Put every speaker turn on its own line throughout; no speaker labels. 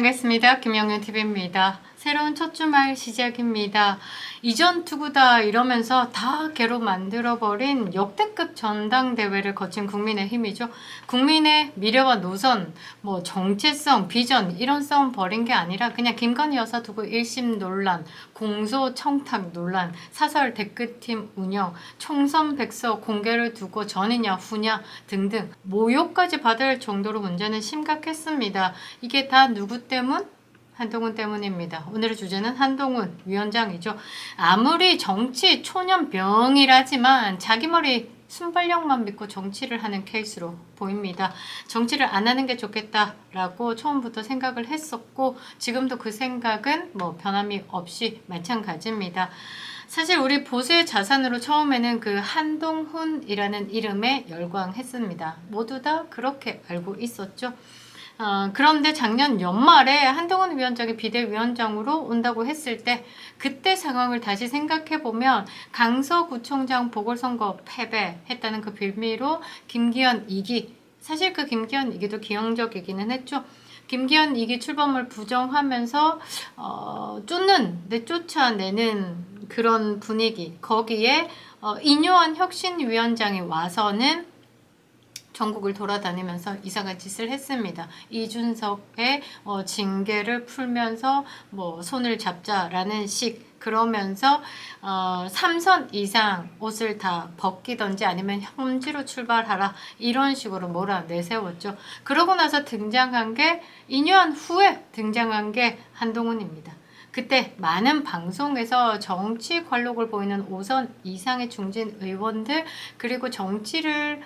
반갑습니다. 김영윤TV입니다. 새로운 첫 주말 시작입니다. 이전 투구다 이러면서 다 개로 만들어버린 역대급 전당대회를 거친 국민의힘이죠. 국민의 미래와 노선, 정체성, 비전 이런 싸움 벌인 게 아니라 그냥 김건희 여사 두고 1심 논란, 공소청탁 논란, 사설 댓글팀 운영, 총선 백서 공개를 두고 전이냐 후냐 등등 모욕까지 받을 정도로 문제는 심각했습니다. 이게 다 누구 때문? 한동훈 때문입니다. 오늘의 주제는 한동훈 위원장이죠. 아무리 정치 초년병이라지만 자기 머리 순발력만 믿고 정치를 하는 케이스로 보입니다. 정치를 안 하는 게 좋겠다라고 처음부터 생각을 했었고 지금도 그 생각은 변함이 없이 마찬가지입니다. 사실 우리 보수의 자산으로 처음에는 그 한동훈이라는 이름에 열광했습니다. 모두 다 그렇게 알고 있었죠. 그런데 작년 연말에 한동훈 위원장이 비대위원장으로 온다고 했을 때 그때 상황을 다시 생각해보면 강서구청장 보궐선거 패배했다는 그 빌미로 김기현 2기, 사실 그 김기현 2기도 기형적이기는 했죠. 김기현 2기 출범을 부정하면서 쫓아내는 그런 분위기, 거기에 인요한 혁신위원장이 와서는 전국을 돌아다니면서 이상한 짓을 했습니다. 이준석의 징계를 풀면서 손을 잡자라는 식, 그러면서 3선 이상 옷을 다 벗기던지 아니면 험지로 출발하라 이런 식으로 몰아내세웠죠. 그러고 나서 등장한 게 2년 후에 등장한 게 한동훈입니다. 그때 많은 방송에서 정치 관록을 보이는 5선 이상의 중진 의원들 그리고 정치를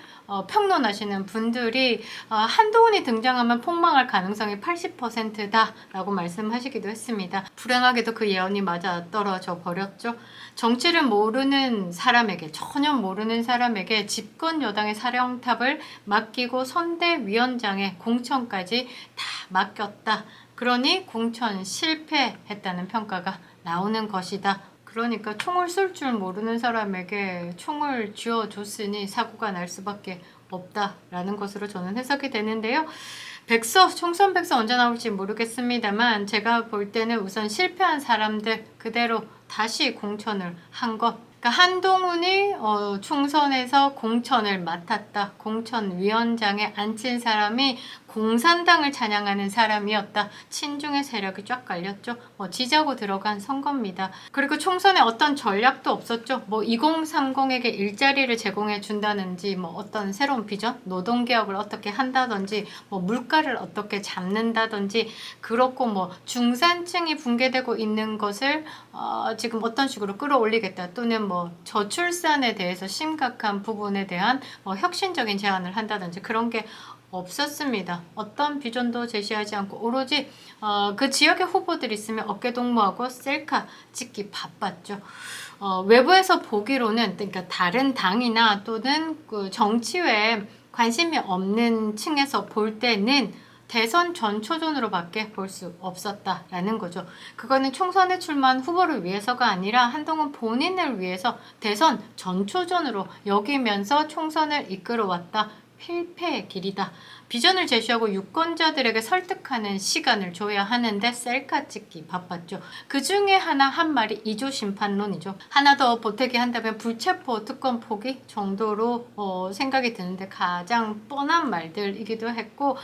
평론하시는 분들이 한동훈이 등장하면 폭망할 가능성이 80%다라고 말씀하시기도 했습니다. 불행하게도 그 예언이 맞아 떨어져 버렸죠. 정치를 모르는 사람에게, 전혀 모르는 사람에게 집권 여당의 사령탑을 맡기고 선대위원장의 공천까지 다 맡겼다. 그러니 공천 실패했다는 평가가 나오는 것이다. 그러니까 총을 쏠 줄 모르는 사람에게 총을 쥐어줬으니 사고가 날 수밖에 없다라는 것으로 저는 해석이 되는데요. 총선 백서 언제 나올지 모르겠습니다만 제가 볼 때는 우선 실패한 사람들 그대로 다시 공천을 한 것. 그러니까 한동훈이 총선에서 공천을 맡았다. 공천위원장에 앉힌 사람이 공산당을 찬양하는 사람이었다. 친중의 세력이 쫙 깔렸죠. 지자고 들어간 선거입니다. 그리고 총선에 어떤 전략도 없었죠. 2030에게 일자리를 제공해 준다든지 어떤 새로운 비전, 노동개혁을 어떻게 한다든지 물가를 어떻게 잡는다든지 그렇고 중산층이 붕괴되고 있는 것을 지금 어떤 식으로 끌어올리겠다 또는 저출산에 대해서 심각한 부분에 대한 혁신적인 제안을 한다든지 그런 게 없었습니다. 어떤 비전도 제시하지 않고 오로지 그 지역의 후보들이 있으면 어깨동무하고 셀카 찍기 바빴죠. 외부에서 보기로는 그러니까 다른 당이나 또는 그 정치에 관심이 없는 층에서 볼 때는 대선 전초전으로밖에 볼 수 없었다라는 거죠. 그거는 총선에 출마한 후보를 위해서가 아니라 한동훈 본인을 위해서 대선 전초전으로 여기면서 총선을 이끌어왔다. 필패의 길이다. 비전을 제시하고 유권자들에게 설득하는 시간을 줘야 하는데 셀카 찍기 바빴죠. 그 중에 한 말이 2조 심판론이죠. 하나 더 보태기 한다면 불체포 특권 포기 정도로 생각이 드는데 가장 뻔한 말들이기도 했고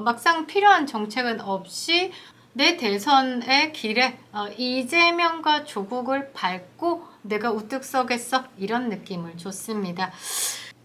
막상 필요한 정책은 없이 내 대선의 길에 이재명과 조국을 밟고 내가 우뚝 서겠어 이런 느낌을 줬습니다.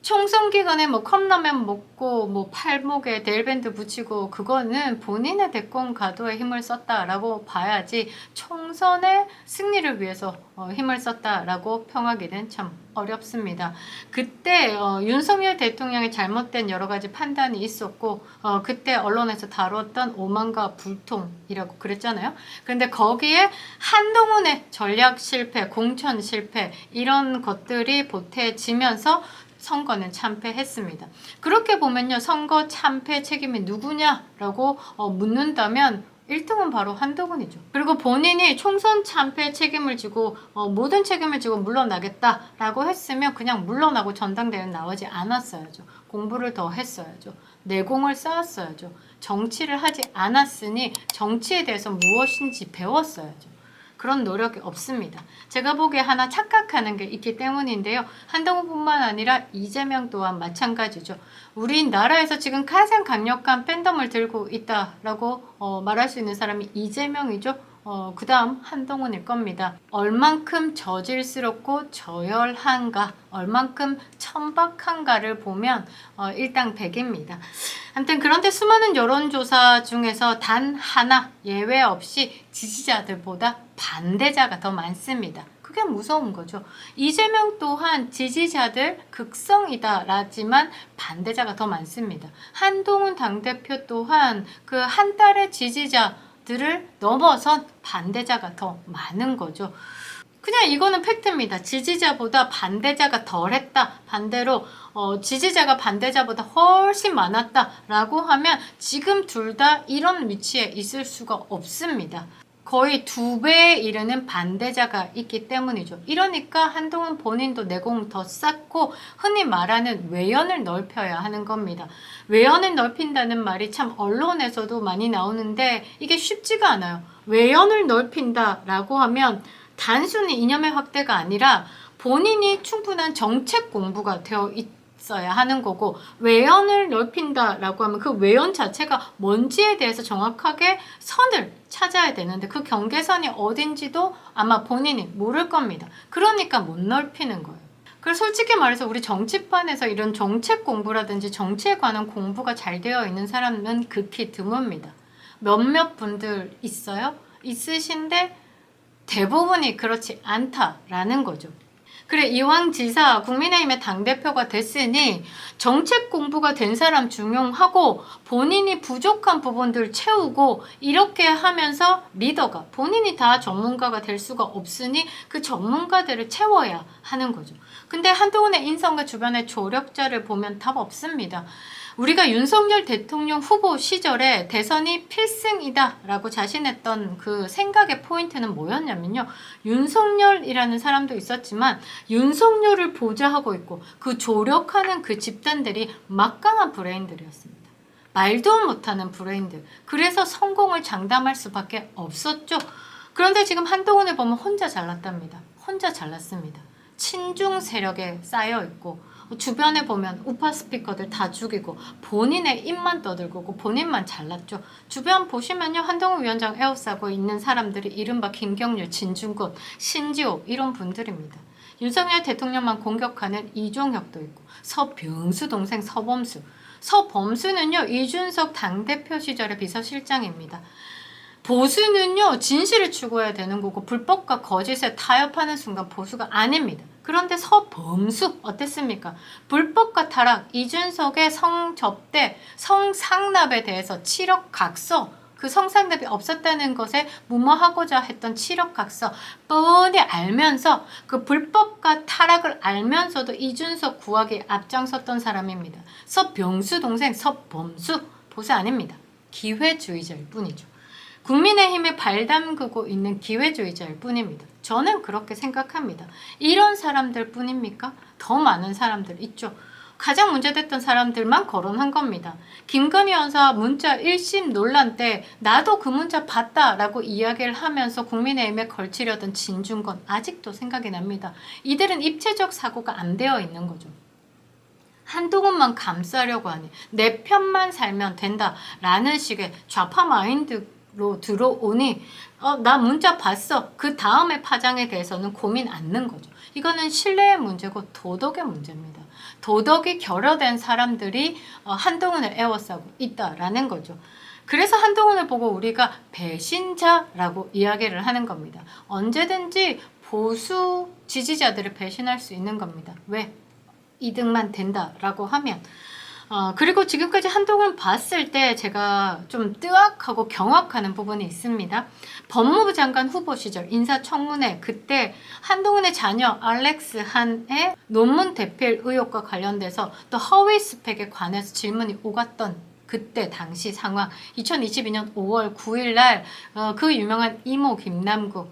총선 기간에 컵라면 먹고 팔목에 네일밴드 붙이고 그거는 본인의 대권 가도에 힘을 썼다라고 봐야지 총선의 승리를 위해서 힘을 썼다라고 평하기는 참 어렵습니다. 그때 윤석열 대통령의 잘못된 여러 가지 판단이 있었고 그때 언론에서 다뤘던 오만과 불통이라고 그랬잖아요. 그런데 거기에 한동훈의 전략 실패, 공천 실패 이런 것들이 보태지면서 선거는 참패했습니다. 그렇게 보면요. 선거 참패 책임이 누구냐라고 묻는다면 1등은 바로 한동훈이죠. 그리고 본인이 총선 참패 책임을 지고 모든 책임을 지고 물러나겠다라고 했으면 그냥 물러나고 전당대회 나오지 않았어야죠. 공부를 더 했어야죠. 내공을 쌓았어야죠. 정치를 하지 않았으니 정치에 대해서 무엇인지 배웠어야죠. 그런 노력이 없습니다. 제가 보기에 하나 착각하는 게 있기 때문인데요. 한동훈뿐만 아니라 이재명 또한 마찬가지죠. 우리나라에서 지금 가장 강력한 팬덤을 들고 있다라고 말할 수 있는 사람이 이재명이죠. 그 다음 한동훈일 겁니다. 얼만큼 저질스럽고 저열한가, 얼만큼 천박한가를 보면 일당백입니다. 아무튼 그런데 수많은 여론조사 중에서 단 하나 예외 없이 지지자들보다 반대자가 더 많습니다. 그게 무서운 거죠. 이재명 또한 지지자들 극성이다라지만 반대자가 더 많습니다. 한동훈 당대표 또한 그 한 달의 지지자들을 넘어선 반대자가 더 많은 거죠. 그냥 이거는 팩트입니다. 지지자보다 반대자가 덜했다. 반대로 지지자가 반대자보다 훨씬 많았다라고 하면 지금 둘 다 이런 위치에 있을 수가 없습니다. 거의 2배에 이르는 반대자가 있기 때문이죠. 이러니까 한동훈 본인도 내공 더 쌓고 흔히 말하는 외연을 넓혀야 하는 겁니다. 외연을 넓힌다는 말이 참 언론에서도 많이 나오는데 이게 쉽지가 않아요. 외연을 넓힌다라고 하면 단순히 이념의 확대가 아니라 본인이 충분한 정책 공부가 되어 있어야 하는 거고, 외연을 넓힌다라고 하면 그 외연 자체가 뭔지에 대해서 정확하게 선을 찾아야 되는데 그 경계선이 어딘지도 아마 본인이 모를 겁니다. 그러니까 못 넓히는 거예요. 그래서 솔직히 말해서 우리 정치판에서 이런 정책 공부라든지 정치에 관한 공부가 잘 되어 있는 사람은 극히 드뭅니다. 몇몇 분들 있어요? 있으신데 대부분이 그렇지 않다라는 거죠. 그래, 이왕 지사 국민의힘의 당대표가 됐으니 정책 공부가 된 사람 중용하고 본인이 부족한 부분들 채우고 이렇게 하면서 리더가, 본인이 다 전문가가 될 수가 없으니 그 전문가들을 채워야 하는 거죠. 근데 한동훈의 인성과 주변의 조력자를 보면 답 없습니다. 우리가 윤석열 대통령 후보 시절에 대선이 필승이다 라고 자신했던 그 생각의 포인트는 뭐였냐면요. 윤석열이라는 사람도 있었지만 윤석열을 보좌하고 있고 그 조력하는 그 집단들이 막강한 브레인들이었습니다. 말도 못하는 브레인들. 그래서 성공을 장담할 수밖에 없었죠. 그런데 지금 한동훈을 보면 혼자 잘났답니다. 혼자 잘났습니다. 친중 세력에 쌓여 있고 주변에 보면 우파 스피커들 다 죽이고 본인의 입만 떠들고 본인만 잘났죠. 주변 보시면요. 한동훈 위원장 에워싸고 있는 사람들이 이른바 김경률, 진중권, 신지호 이런 분들입니다. 윤석열 대통령만 공격하는 이종혁도 있고 서병수 동생 서범수. 서범수는요. 이준석 당대표 시절의 비서실장입니다. 보수는요. 진실을 추구해야 되는 거고 불법과 거짓에 타협하는 순간 보수가 아닙니다. 그런데 서범수 어땠습니까? 불법과 타락, 이준석의 성접대, 성상납에 대해서 7억 각서, 그 성상납이 없었다는 것에 무마하고자 했던 7억 각서 뻔히 알면서 그 불법과 타락을 알면서도 이준석 구하기에 앞장섰던 사람입니다. 서병수 동생 서범수 보수 아닙니다. 기회주의자일 뿐이죠. 국민의힘에 발 담그고 있는 기회주의자일 뿐입니다. 저는 그렇게 생각합니다. 이런 사람들 뿐입니까? 더 많은 사람들 있죠. 가장 문제됐던 사람들만 거론한 겁니다. 김건희 여사 문자 1심 논란 때 나도 그 문자 봤다라고 이야기를 하면서 국민의힘에 걸치려던 진중권 아직도 생각이 납니다. 이들은 입체적 사고가 안 되어 있는 거죠. 한동훈만 감싸려고 하니 내 편만 살면 된다라는 식의 좌파 마인드로 들어오니 나 문자 봤어. 그 다음에 파장에 대해서는 고민 않는 거죠. 이거는 신뢰의 문제고 도덕의 문제입니다. 도덕이 결여된 사람들이 한동훈을 에워싸고 있다라는 거죠. 그래서 한동훈을 보고 우리가 배신자라고 이야기를 하는 겁니다. 언제든지 보수 지지자들을 배신할 수 있는 겁니다. 왜? 이득만 된다라고 하면 그리고 지금까지 한동훈 봤을 때 제가 좀 뜨악하고 경악하는 부분이 있습니다. 법무부 장관 후보 시절 인사청문회 그때 한동훈의 자녀 알렉스 한의 논문 대필 의혹과 관련돼서 또 허위 스펙에 관해서 질문이 오갔던 그때 당시 상황 2022년 5월 9일 날 그 유명한 이모 김남국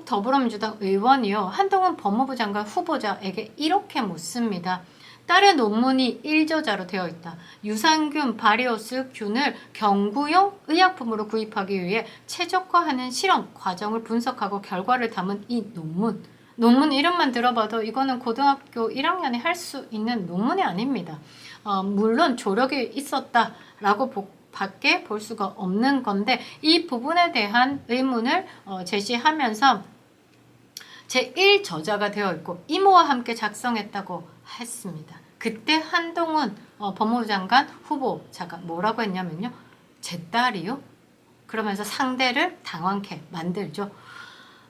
더불어민주당 의원이요. 한동훈 법무부 장관 후보자에게 이렇게 묻습니다. 딸의 논문이 일저자로 되어 있다. 유산균, 바리오스 균을 경구용 의약품으로 구입하기 위해 최적화하는 실험 과정을 분석하고 결과를 담은 이 논문 이름만 들어봐도 이거는 고등학교 1학년이 할 수 있는 논문이 아닙니다. 물론 조력이 있었다라고 밖에 볼 수가 없는 건데 이 부분에 대한 의문을 제시하면서 제1저자가 되어 있고 이모와 함께 작성했다고 했습니다. 그때 한동훈 법무부 장관 후보자가 뭐라고 했냐면요. 제 딸이요? 그러면서 상대를 당황케 만들죠.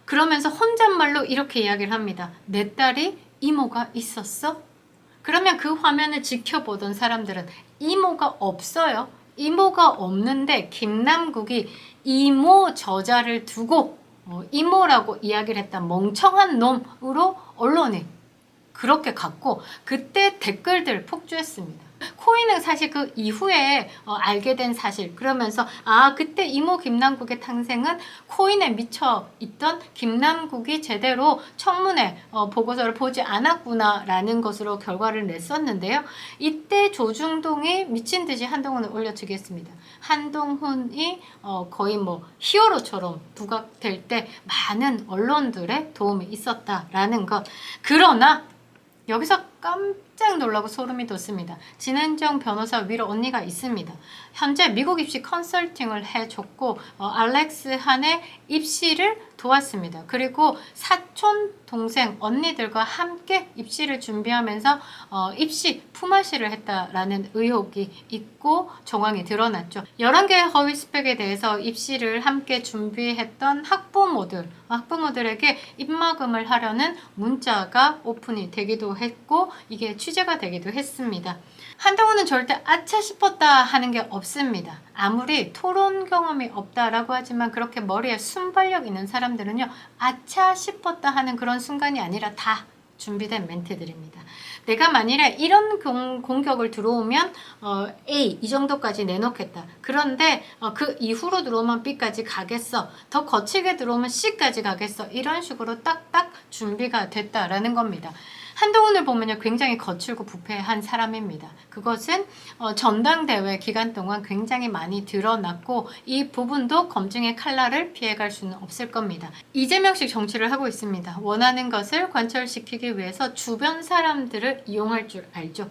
그러면서 혼잣말로 이렇게 이야기를 합니다. 내 딸이 이모가 있었어? 그러면 그 화면을 지켜보던 사람들은 이모가 없어요. 이모가 없는데 김남국이 이모 저자를 두고 이모라고 이야기를 했던 멍청한 놈으로 언론이 그렇게 갔고 그때 댓글들 폭주했습니다. 코인은 사실 그 이후에 알게 된 사실 그러면서 그때 이모 김남국의 탄생은 코인에 미쳐 있던 김남국이 제대로 청문회 보고서를 보지 않았구나 라는 것으로 결과를 냈었는데요. 이때 조중동이 미친 듯이 한동훈을 올려치기 했습니다. 한동훈이 거의 히어로처럼 부각될 때 많은 언론들의 도움이 있었다라는 것. 그러나 여기서 깜짝 놀라고 소름이 돋습니다. 진은정 변호사 위로 언니가 있습니다. 현재 미국 입시 컨설팅을 해줬고 알렉스 한의 입시를 도왔습니다. 그리고 사촌 동생 언니들과 함께 입시를 준비하면서 입시 품앗이를 했다라는 의혹이 있고 정황이 드러났죠. 11개의 허위 스펙에 대해서 입시를 함께 준비했던 학부모들에게 입막음을 하려는 문자가 오픈이 되기도 했고 이게 취재가 되기도 했습니다. 한동훈은 절대 아차 싶었다 하는 게 없습니다. 아무리 토론 경험이 없다라고 하지만 그렇게 머리에 순발력 있는 사람들은요. 아차 싶었다 하는 그런 순간이 아니라 다 준비된 멘트들입니다. 내가 만일에 이런 공격을 들어오면 A 이 정도까지 내놓겠다. 그런데 그 이후로 들어오면 B까지 가겠어. 더 거칠게 들어오면 C까지 가겠어. 이런 식으로 딱딱 준비가 됐다라는 겁니다. 한동훈을 보면요 굉장히 거칠고 부패한 사람입니다. 그것은 전당대회 기간 동안 굉장히 많이 드러났고 이 부분도 검증의 칼날을 피해갈 수는 없을 겁니다. 이재명식 정치를 하고 있습니다. 원하는 것을 관철시키기 위해서 주변 사람들을 이용할 줄 알죠.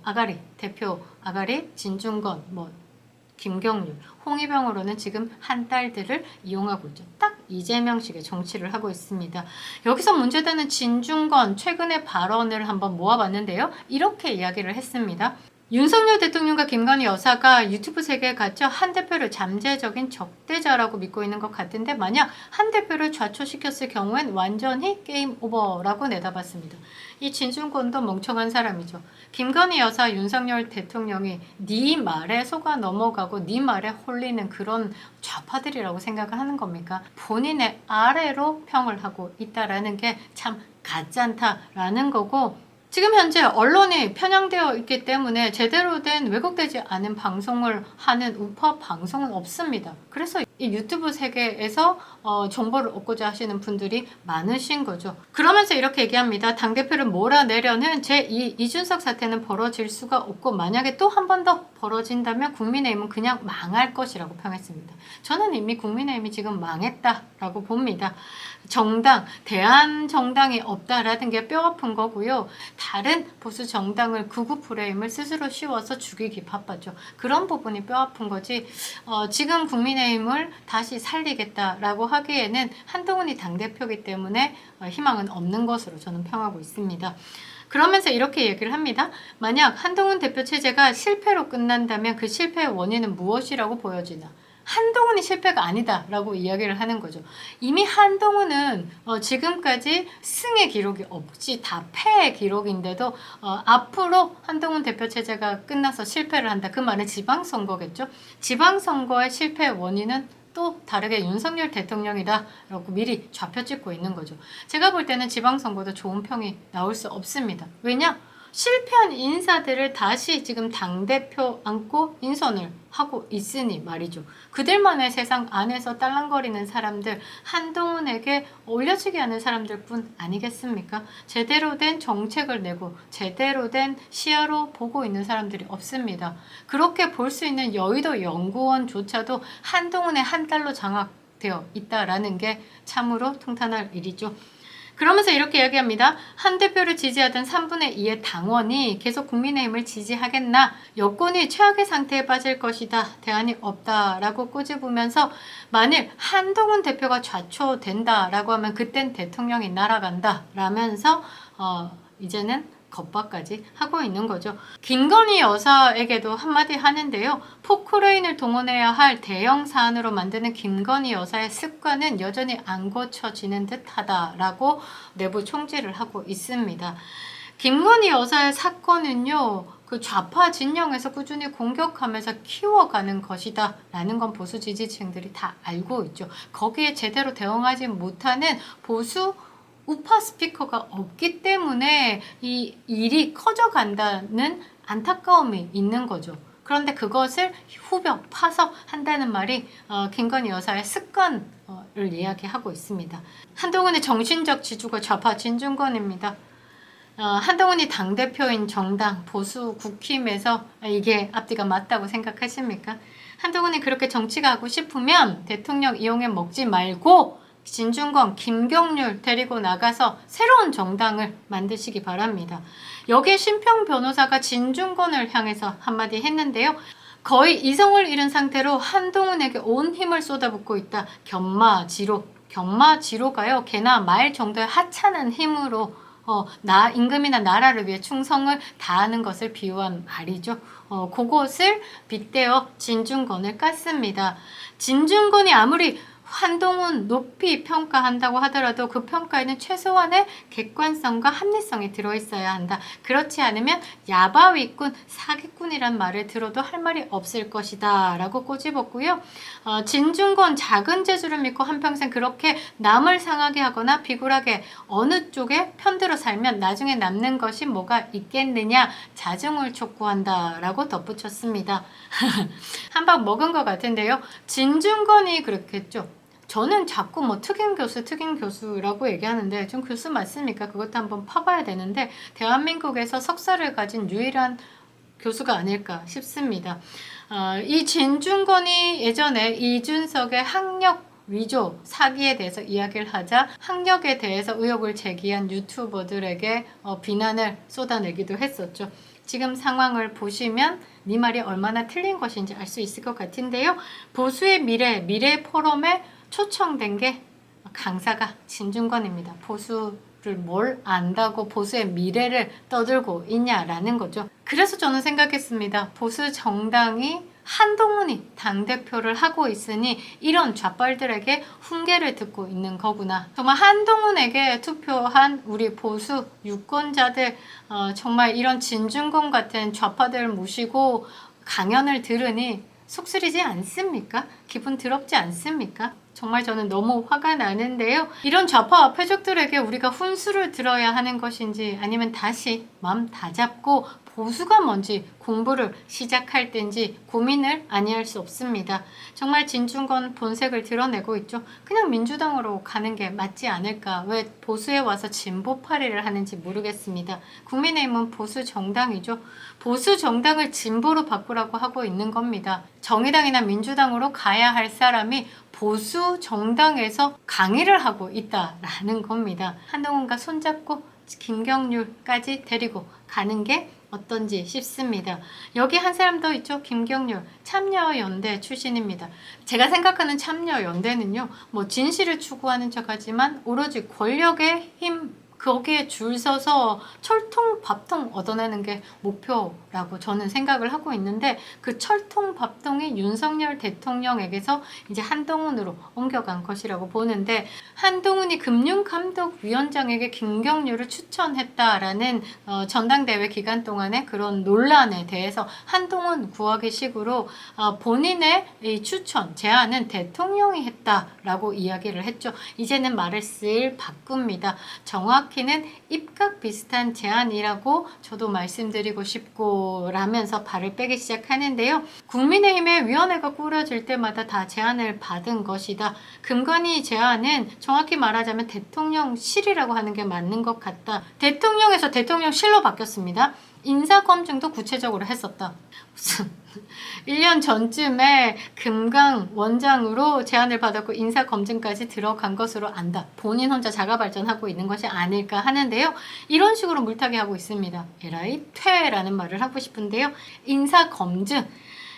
아가리 대표 아가리 진중권 김경률, 홍위병으로는 지금 한 딸들을 이용하고 있죠. 딱 이재명식의 정치를 하고 있습니다. 여기서 문제되는 진중권 최근의 발언을 한번 모아봤는데요. 이렇게 이야기를 했습니다. 윤석열 대통령과 김건희 여사가 유튜브 세계에 갇혀 한 대표를 잠재적인 적대자라고 믿고 있는 것 같은데 만약 한 대표를 좌초시켰을 경우엔 완전히 게임 오버라고 내다봤습니다. 이 진중권도 멍청한 사람이죠. 김건희 여사 윤석열 대통령이 네 말에 속아 넘어가고 네 말에 홀리는 그런 좌파들이라고 생각을 하는 겁니까? 본인의 아래로 평을 하고 있다라는 게 참 가짠다라는 거고 지금 현재 언론이 편향되어 있기 때문에 제대로 된 왜곡되지 않은 방송을 하는 우파 방송은 없습니다. 그래서 이 유튜브 세계에서 정보를 얻고자 하시는 분들이 많으신 거죠. 그러면서 이렇게 얘기합니다. 당대표를 몰아내려는 제2 이준석 사태는 벌어질 수가 없고 만약에 또 한 번 더 벌어진다면 국민의힘은 그냥 망할 것이라고 평했습니다. 저는 이미 국민의힘이 지금 망했다라고 봅니다. 대한정당이 없다라는 게 뼈아픈 거고요. 다른 보수 정당을 극우 프레임을 스스로 씌워서 죽이기 바빴죠. 그런 부분이 뼈아픈 거지 지금 국민의힘을 다시 살리겠다라고 하기에는 한동훈이 당대표이기 때문에 희망은 없는 것으로 저는 평하고 있습니다. 그러면서 이렇게 얘기를 합니다. 만약 한동훈 대표 체제가 실패로 끝난다면 그 실패의 원인은 무엇이라고 보여지나? 한동훈이 실패가 아니다라고 이야기를 하는 거죠. 이미 한동훈은 지금까지 승의 기록이 없이 다 패의 기록인데도 앞으로 한동훈 대표 체제가 끝나서 실패를 한다. 그 말은 지방선거겠죠. 지방선거의 실패의 원인은 또 다르게 윤석열 대통령이다라고 미리 좌표 찍고 있는 거죠. 제가 볼 때는 지방선거도 좋은 평이 나올 수 없습니다. 왜냐? 실패한 인사들을 다시 지금 당대표 안고 인선을 하고 있으니 말이죠. 그들만의 세상 안에서 딸랑거리는 사람들, 한동훈에게 올려지게 하는 사람들 뿐 아니겠습니까? 제대로 된 정책을 내고 제대로 된 시야로 보고 있는 사람들이 없습니다. 그렇게 볼 수 있는 여의도 연구원조차도 한동훈의 한 달로 장악되어 있다라는 게 참으로 통탄할 일이죠. 그러면서 이렇게 이야기합니다. 한 대표를 지지하던 3분의 2의 당원이 계속 국민의힘을 지지하겠나? 여권이 최악의 상태에 빠질 것이다. 대안이 없다라고 꼬집으면서 만일 한동훈 대표가 좌초된다라고 하면 그땐 대통령이 날아간다 라면서 이제는 겁박까지 하고 있는 거죠. 김건희 여사에게도 한마디 하는데요. 포크레인을 동원해야 할 대형 사안으로 만드는 김건희 여사의 습관은 여전히 안 고쳐지는 듯하다라고 내부 총질을 하고 있습니다. 김건희 여사의 사건은요. 그 좌파 진영에서 꾸준히 공격하면서 키워가는 것이다 라는 건 보수 지지층들이 다 알고 있죠. 거기에 제대로 대응하지 못하는 보수 우파 스피커가 없기 때문에 이 일이 커져간다는 안타까움이 있는 거죠. 그런데 그것을 후벼 파서 한다는 말이 김건희 여사의 습관을 이야기하고 있습니다. 한동훈의 정신적 지주가 좌파 진중권입니다. 한동훈이 당대표인 정당 보수 국힘에서 이게 앞뒤가 맞다고 생각하십니까? 한동훈이 그렇게 정치가 하고 싶으면 대통령 이용해 먹지 말고 진중권, 김경률 데리고 나가서 새로운 정당을 만드시기 바랍니다. 여기에 심평 변호사가 진중권을 향해서 한마디 했는데요. 거의 이성을 잃은 상태로 한동훈에게 온 힘을 쏟아붓고 있다. 경마지로가요. 개나 말 정도의 하찮은 힘으로 임금이나 나라를 위해 충성을 다하는 것을 비유한 말이죠. 그것을 빗대어 진중권을 깠습니다. 진중권이 아무리 한동훈 높이 평가한다고 하더라도 그 평가에는 최소한의 객관성과 합리성이 들어있어야 한다. 그렇지 않으면 야바위꾼, 사기꾼이란 말을 들어도 할 말이 없을 것이다 라고 꼬집었고요. 진중권 작은 재주를 믿고 한평생 그렇게 남을 상하게 하거나 비굴하게 어느 쪽에 편들어 살면 나중에 남는 것이 뭐가 있겠느냐, 자중을 촉구한다 라고 덧붙였습니다. 한 방 먹은 것 같은데요. 진중권이 그렇겠죠. 저는 자꾸 특임 교수라고 얘기하는데 좀 교수 맞습니까? 그것도 한번 파봐야 되는데 대한민국에서 석사를 가진 유일한 교수가 아닐까 싶습니다. 이 진중권이 예전에 이준석의 학력 위조 사기에 대해서 이야기를 하자 학력에 대해서 의혹을 제기한 유튜버들에게 비난을 쏟아내기도 했었죠. 지금 상황을 보시면 네 말이 얼마나 틀린 것인지 알 수 있을 것 같은데요. 보수의 미래 포럼에 초청된 게 강사가 진중권입니다. 보수를 뭘 안다고 보수의 미래를 떠들고 있냐라는 거죠. 그래서 저는 생각했습니다. 보수 정당이 한동훈이 당대표를 하고 있으니 이런 좌빨들에게 훈계를 듣고 있는 거구나. 정말 한동훈에게 투표한 우리 보수 유권자들 정말 이런 진중권 같은 좌파들 모시고 강연을 들으니 속쓰리지 않습니까? 기분 더럽지 않습니까? 정말 저는 너무 화가 나는데요. 이런 좌파 패족들에게 우리가 훈수를 들어야 하는 것인지 아니면 다시 마음 다잡고 보수가 뭔지 공부를 시작할 땐지 고민을 아니할 수 없습니다. 정말 진중권 본색을 드러내고 있죠. 그냥 민주당으로 가는 게 맞지 않을까. 왜 보수에 와서 진보파리를 하는지 모르겠습니다. 국민의힘은 보수 정당이죠. 보수 정당을 진보로 바꾸라고 하고 있는 겁니다. 정의당이나 민주당으로 가야 할 사람이 보수 정당에서 강의를 하고 있다라는 겁니다. 한동훈과 손잡고 김경률까지 데리고 가는 게 어떤지 싶습니다. 여기 한 사람 더 있죠. 김경률 참여연대 출신입니다. 제가 생각하는 참여연대는요. 진실을 추구하는 척하지만 오로지 권력의 힘 거기에 줄 서서 철통밥통 얻어내는 게 목표라고 저는 생각을 하고 있는데 그 철통밥통이 윤석열 대통령에게서 이제 한동훈으로 옮겨간 것이라고 보는데 한동훈이 금융감독위원장에게 김경률을 추천했다라는 전당대회 기간 동안의 그런 논란에 대해서 한동훈 구하기 식으로 본인의 이 추천, 제안은 대통령이 했다라고 이야기를 했죠. 이제는 말을 슬 바꿉니다. 정확 정확히는 입각 비슷한 제안이라고 저도 말씀드리고 싶고 라면서 발을 빼기 시작하는데요. 국민의힘의 위원회가 꾸려질 때마다 다 제안을 받은 것이다. 금관위 제안은 정확히 말하자면 대통령실이라고 하는 게 맞는 것 같다. 대통령에서 대통령실로 바뀌었습니다. 인사검증도 구체적으로 했었다. 무슨 1년 전쯤에 금강 원장으로 제안을 받았고 인사검증까지 들어간 것으로 안다. 본인 혼자 자가발전하고 있는 것이 아닐까 하는데요. 이런 식으로 물타기 하고 있습니다. 에라이 퇴라는 말을 하고 싶은데요. 인사검증.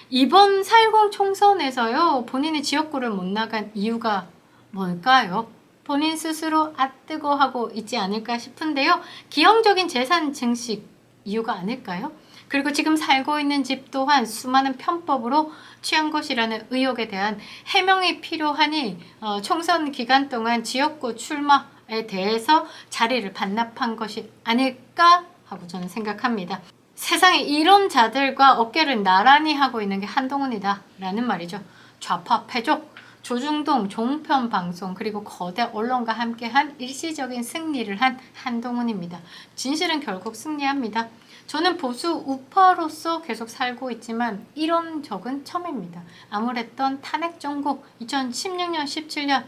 이번 4.10 총선에서요. 본인이 지역구를 못 나간 이유가 뭘까요? 본인 스스로 뜨거워하고 있지 않을까 싶은데요. 기형적인 재산 증식 이유가 아닐까요? 그리고 지금 살고 있는 집 또한 수많은 편법으로 취한 것이라는 의혹에 대한 해명이 필요하니 총선 기간 동안 지역구 출마에 대해서 자리를 반납한 것이 아닐까 하고 저는 생각합니다. 세상에 이런 자들과 어깨를 나란히 하고 있는 게 한동훈이다 라는 말이죠. 좌파 패족, 조중동 종편 방송 그리고 거대 언론과 함께한 일시적인 승리를 한 한동훈입니다. 진실은 결국 승리합니다. 저는 보수 우파로서 계속 살고 있지만 이런 적은 처음입니다. 암울했던 탄핵 정국 2016년 17년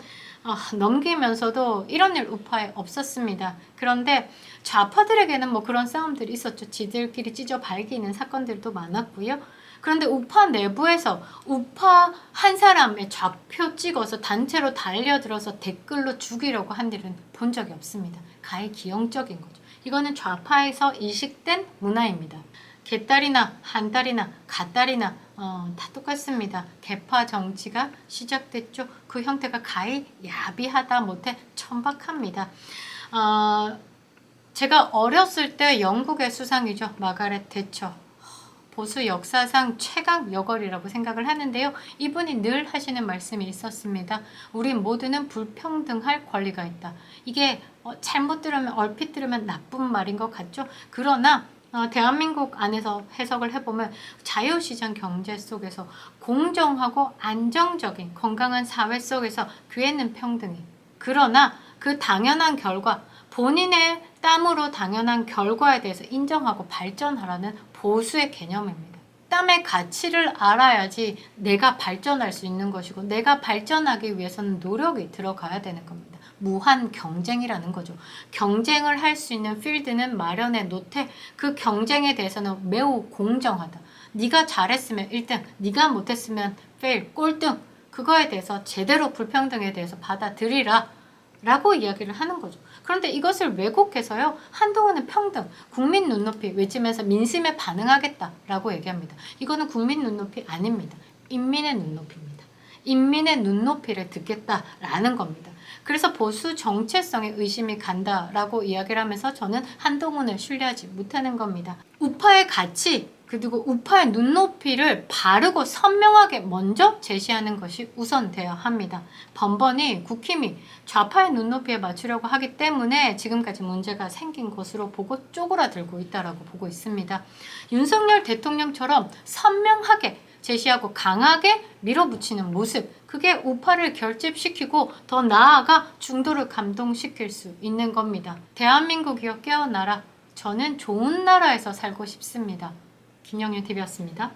넘기면서도 이런 일 우파에 없었습니다. 그런데 좌파들에게는 뭐 그런 싸움들이 있었죠. 지들끼리 찢어 발기는 사건들도 많았고요. 그런데 우파 내부에서 우파 한 사람의 좌표 찍어서 단체로 달려들어서 댓글로 죽이려고 한 일은 본 적이 없습니다. 가히 기형적인 거죠. 이거는 좌파에서 이식된 문화입니다. 개딸이나 한딸이나 갓딸이나 다 똑같습니다. 개파 정치가 시작됐죠. 그 형태가 가히 야비하다 못해 천박합니다. 제가 어렸을 때 영국의 수상이죠. 마가렛 대처. 보수 역사상 최강 여걸이라고 생각을 하는데요. 이분이 늘 하시는 말씀이 있었습니다. 우리 모두는 불평등할 권리가 있다. 이게 잘못 들으면 얼핏 들으면 나쁜 말인 것 같죠. 그러나 대한민국 안에서 해석을 해보면 자유시장 경제 속에서 공정하고 안정적인 건강한 사회 속에서 귀에는 평등이. 그러나 그 당연한 결과 본인의 땀으로 당연한 결과에 대해서 인정하고 발전하라는 보수의 개념입니다. 땀의 가치를 알아야지 내가 발전할 수 있는 것이고 내가 발전하기 위해서는 노력이 들어가야 되는 겁니다. 무한 경쟁이라는 거죠. 경쟁을 할 수 있는 필드는 마련해 놓되 그 경쟁에 대해서는 매우 공정하다. 네가 잘했으면 1등, 네가 못했으면 fail, 꼴등. 그거에 대해서 제대로 불평등에 대해서 받아들이라 라고 이야기를 하는 거죠. 그런데 이것을 왜곡해서요. 한동훈은 평등, 국민 눈높이 외치면서 민심에 반응하겠다라고 얘기합니다. 이거는 국민 눈높이 아닙니다. 인민의 눈높이입니다. 인민의 눈높이를 듣겠다라는 겁니다. 그래서 보수 정체성에 의심이 간다라고 이야기를 하면서 저는 한동훈을 신뢰하지 못하는 겁니다. 우파의 가치 그리고 우파의 눈높이를 바르고 선명하게 먼저 제시하는 것이 우선되어야 합니다. 번번이 국힘이 좌파의 눈높이에 맞추려고 하기 때문에 지금까지 문제가 생긴 것으로 보고 쪼그라들고 있다라고 보고 있습니다. 윤석열 대통령처럼 선명하게 제시하고 강하게 밀어붙이는 모습 그게 우파를 결집시키고 더 나아가 중도를 감동시킬 수 있는 겁니다. 대한민국이여 깨어나라. 저는 좋은 나라에서 살고 싶습니다. 김영윤 TV였습니다.